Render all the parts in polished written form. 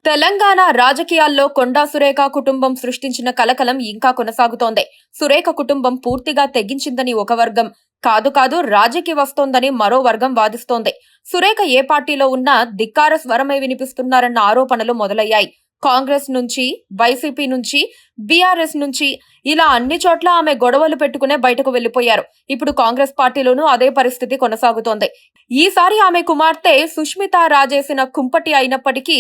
తెలంగాణ రాజకీయాల్లో కొండా సురేఖ కుటుంబం సృష్టించిన కలకలం ఇంకా కొనసాగుతోంది. సురేఖ కుటుంబం పూర్తిగా తెగించిందని ఒక వర్గం, కాదు రాజీకి వస్తోందని మరో వర్గం వాదిస్తోంది. సురేఖ ఏ పార్టీలో ఉన్నా ధిక్కార స్వరమే వినిపిస్తున్నారన్న ఆరోపణలు మొదలయ్యాయి. కాంగ్రెస్ నుంచి, వైసీపీ నుంచి, బీఆర్ఎస్ నుంచి ఇలా అన్ని చోట్ల ఆమె గొడవలు పెట్టుకునే బయటకు వెళ్లిపోయారు. ఇప్పుడు కాంగ్రెస్ పార్టీలోనూ అదే పరిస్థితి కొనసాగుతోంది. ఈసారి ఆమె కుమార్తె సుష్మిత రాజేసిన కుంపటి అయినప్పటికీ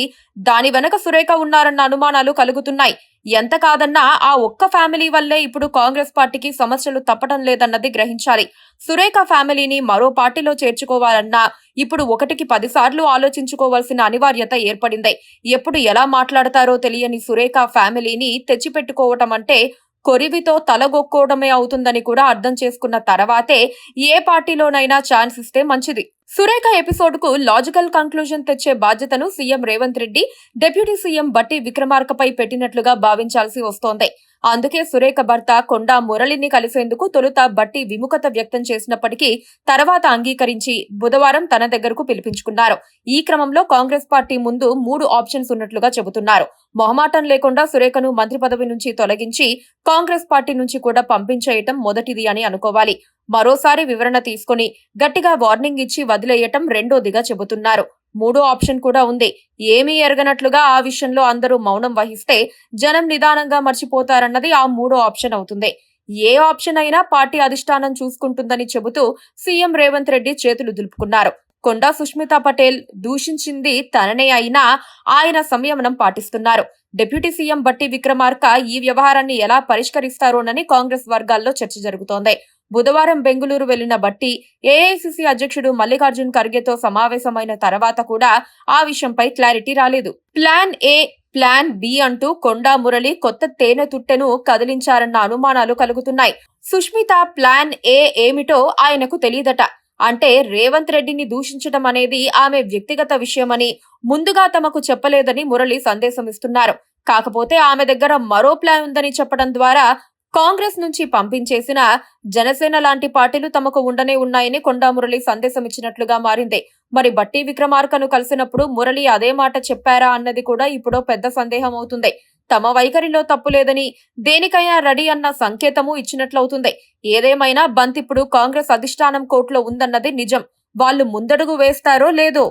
దాని వెనక సురేఖ ఉన్నారన్న అనుమానాలు కలుగుతున్నాయి. ఎంత కాదన్నా ఆ ఒక్క ఫ్యామిలీ వల్లే ఇప్పుడు కాంగ్రెస్ పార్టీకి సమస్యలు తప్పటం లేదన్నది గ్రహించాలి. సురేఖ ఫ్యామిలీని మరో పార్టీలో చేర్చుకోవాలన్నా ఇప్పుడు 1కి 10 సార్లు ఆలోచించుకోవాల్సిన అనివార్యత ఏర్పడింది. ఎప్పుడు ఎలా మాట్లాడతారో తెలియని సురేఖ ఫ్యామిలీని తెచ్చిపెట్టుకోవటం అంటే కొరివితో తలగొక్కోవడమే అవుతుందని కూడా అర్థం చేసుకున్న తర్వాతే ఏ పార్టీలోనైనా ఛాన్స్ ఇస్తే మంచిది. సురేఖ ఎపిసోడ్ కు లాజికల్ కంక్లూజన్ తెచ్చే బాధ్యతను CM Revanth Reddy, deputy CM బట్టి విక్రమార్కపై పెట్టినట్లుగా భావించాల్సి వస్తోంది. అందుకే సురేఖ భర్త కొండా మురళిని కలిసేందుకు తొలుత బట్టి విముఖత వ్యక్తం చేసినప్పటికీ తర్వాత అంగీకరించి బుధవారం తన దగ్గరకు పిలిపించుకున్నారు. ఈ క్రమంలో కాంగ్రెస్ పార్టీ ముందు 3 ఆప్షన్స్ ఉన్నట్లుగా చెబుతున్నారు. మొహమాటం లేకుండా సురేఖను మంత్రి పదవి నుంచి తొలగించి కాంగ్రెస్ పార్టీ నుంచి కూడా పంపించేయటం మొదటిది అని అనుకోవాలి. మరోసారి వివరణ తీసుకుని గట్టిగా వార్నింగ్ ఇచ్చి వదిలేయటం రెండోదిగా చెబుతున్నారు. 3ో ఆప్షన్ కూడా ఉంది. ఏమీ ఎరగనట్లుగా ఆ విషయంలో అందరూ మౌనం వహిస్తే జనం నిదానంగా మర్చిపోతారన్నది ఆ 3ో ఆప్షన్ అవుతుంది. ఏ ఆప్షన్ అయినా పార్టీ అధిష్టానం చూసుకుంటుందని చెబుతూ సీఎం రేవంత్ రెడ్డి చేతులు దులుపుకున్నారు. కొండా సుష్మిత పటేల్ దూషించింది తననే అయినా ఆయన సంయమనం పాటిస్తున్నారు. డిప్యూటీ సీఎం బట్టి విక్రమార్క ఈ వ్యవహారాన్ని ఎలా పరిష్కరిస్తారోనని కాంగ్రెస్ వర్గాల్లో చర్చ జరుగుతోంది. బుధవారం బెంగుళూరు వెళ్లిన బట్టి ఏఐసీసీ అధ్యక్షుడు మల్లికార్జున్ ఖర్గేతో సమావేశమైన తర్వాత కూడా ఆ విషయంపై క్లారిటీ రాలేదు. ప్లాన్ ఏ, ప్లాన్ బి అంటూ కొండా మురళి కొత్త తేనె తుట్టెను కదిలించారన్న అనుమానాలు కలుగుతున్నాయి. సుష్మిత ప్లాన్ ఏ ఏమిటో ఆయనకు తెలియదట. అంటే రేవంత్ రెడ్డిని దూషించడం అనేది ఆమె వ్యక్తిగత విషయమని ముందుగా తమకు చెప్పలేదని మురళి సందేశం ఇస్తున్నారు. కాకపోతే ఆమె దగ్గర మరో ప్లాన్ ఉందని చెప్పడం ద్వారా కాంగ్రెస్ నుంచి పంపించేసిన జనసేన లాంటి పార్టీలు తమకు ఉండనే ఉన్నాయని కొండా మురళి సందేశం ఇచ్చినట్లుగా మారింది. మరి బట్టి విక్రమార్కను కలిసినప్పుడు మురళి అదే మాట చెప్పారా అన్నది కూడా ఇప్పుడు పెద్ద సందేహం అవుతుంది. తమ వైఖరిలో తప్పు లేదని, దేనికైనా రెడీ అన్న సంకేతము ఇచ్చినట్లవుతుంది. ఏదేమైనా బంతిప్పుడు కాంగ్రెస్ అధిష్టానం కోర్టులో ఉందన్నది నిజం. వాళ్ళు ముందడుగు వేస్తారో లేదో